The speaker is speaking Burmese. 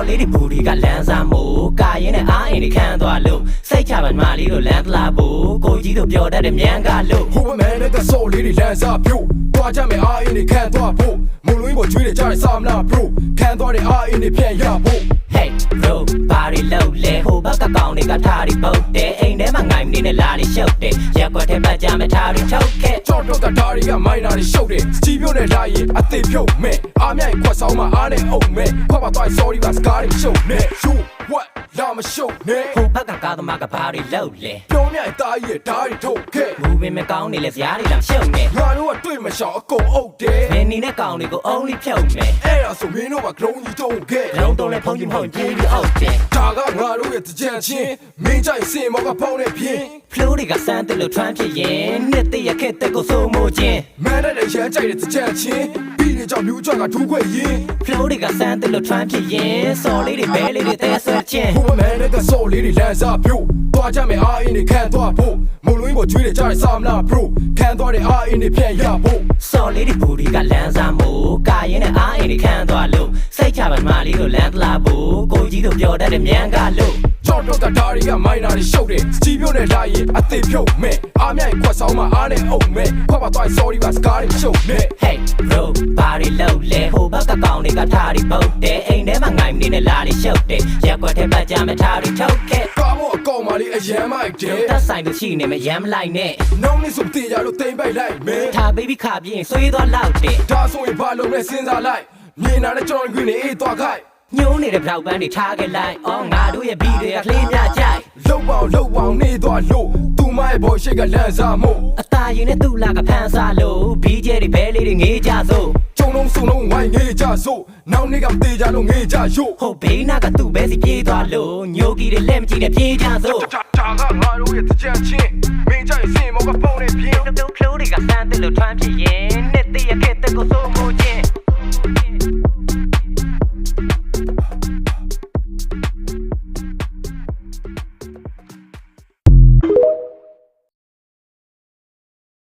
lady booty ကလမ်းစားမို့ကာရင်နဲ့အားအိမ်တွေခံသွားလို့စိတ်ချပါညီမလေးတို့လမ်းသလားဖို့ကိုကြီးတို့ပြောတတ်တဲ့မြန်ကလို့ ဟိုမမဲနဲ့ကစော်လေးတွေလမ်းစားပြုတ်တွားကြမယ်အားအင်းတွေခံသွားဖို့မုံလွင်းပေါ်ကျွေးတဲ့ကြားတဲ့စာမလား bro ခံသွားတဲ့အားအင်းတွေပြန်ရဖို့ Hey bro ဘာတွေလုပ်လဲဟိုဘက်ကကောင်တွေကထားပြီးပုတ်တယ်အိမ်ထဲမှာငိုင်မနေနဲ့လာတွေရှုပ်တယ်ရက်ွက်ထဲပတ်ကြမယ်ထားပြီးထုတ်ခဲ့ကြော့တော့ကဒါတွေကမိုင်းနာတွေရှုပ်တယ်စတီးပြုတ်နဲ့လာရင်အသေးဖြုတ်မဲ့အားမြိုင်ခွက်ဆောင်မှာအားနဲ့အုပ်မဲ့ခွက်ပါသွား sorry ပါစကားတွေရှုပ်နေ you what လာမရှုပ်နေဟိုဘက်ကကားသမားကဘာတွေလုပ်လဲပြောမြတ်သားကြီးရဲ့ဓာတ်တွေထုတ်ခဲ့ မူပင်မကောင်းနေလဲဇာတ်တွေလာရှုပ်နေငါတို့ကတွေ့မရှောင်အကုန်အုပ်တယ်မင်းနေနဲ့ကောင်တွေကို only ဖြုတ်မယ်အဲ့ဒါဆိုမင်းတို့က grown ကြီးတုံးခဲ့ လုံးတော့လဲဖုန်းကြီးမဟုတ်ကြီးပြီးအုပ်တယ်ဒါကငါတို့ရဲ့ကြံချင်းမင်းကြိုင်စင်မောကဖောင်းနေပြင်း flow တွေကစမ်းတယ်လို့ trend ဖြစ်ရင်နှစ်တရခက်တဲ့ကိုစိုးမိုးခြင်းမန်တဲ့ရမ်းကြိုက်တဲ့ကြံချင်းပြီးနေကြောင်မျိုးကြွကဒူးခွေရင် flow တွေကစမ်းတယ်လို့ trend ဖြစ်ရင်စော်လေးတွေဘဲလေးတွေတဲဆွဲခြင်းဟိုမန်တဲ့ကစော်လေးတွေလမ်းစားပြုတ်တွားကြမယ်အားအင်းတွေခံသွားဖို့မုံလွင်းပေါ်ကျွေးတဲ့ကြားတဲ့စာမလား bro ခံသွားတဲ့အားအင်းတွေပြန်ရဖို့စော်လေးတွေ booty ကလမ်းစားမို့ကာရင်နဲ့အားအင်းတွေခံသွားလို့စိတ်ချပါညီမလေးတို့လမ်းသလားဖို့ကိုကြီးတို့ပြောတတ်တဲ့မြန်ကလို့ကြော့တော့ကဒါတွေကမိုင်းနာတွေရှုပ်တယ်စတီးပြုတ်နဲ့လာရင်အသေးဖြုတ်မဲ့အားမြိုင်ခွက်ဆောင်မှာအားနဲ့အုပ်မဲ့ခွက်ပါသွား sorry ပါစကားတွေရှုပ်နေ Hey bro ဘာတွေလုပ်လဲဟိုဘက်ကကောင်တွေကထားပြီးပုတ်တယ်အိမ်ထဲမှာငိုင်မနေနဲ့လာတွေရှုပ်တယ်ရက်ွက်ထဲပတ်ကြမယ်ထားပြီးထုတ်ခဲ့ကားမို့အကောင်မလေးအရမ်းမိုက်တယ်သက်ဆိုင်လို့ရှိနေမယ်ရမ်းမလိုက်နဲ့နောက်နေ့ဆိုတင်ရလို့တိမ်ပိုက်လိုက်မယ်ထား baby ခါပြင်းဆွေးသွားလောက်တယ်ဒါဆိုရင်ဘာလုပ်လဲစဉ်းစားလိုက်မြင်လာတဲ့ကျွန်တော်ကွင်းနေအေးသွားခိုက်ညိုးနေတဲ့ဗလောက်ပန်းတွေထားခဲ့လိုက်အော်ငါတို့ရဲ့ဘီတွေကကလေးပြကြိုက်လှုပ်ပေါင်းနေသွားလို့သူမရဲ့ဘော်ရှိတ်ကလန့်စားမို့အตาရင်နဲ့သူ့လာကဖန်စားလို့ဘီကျဲတွေဘဲလေးတွေငေးကြစို့ကျုံလုံးစုံလုံးဝိုင်းငေးကြစို့နောက်နေ့ကတေးကြလို့ငေးကြရုပ်ဟိုဘေးနာကသူ့ဘဲစီပြေးသွားလို့ညိုကီတွေလက်မကြည့်နဲ့ပြေးကြစို့ဒါကငါတို့ရဲ့ကြံချင်း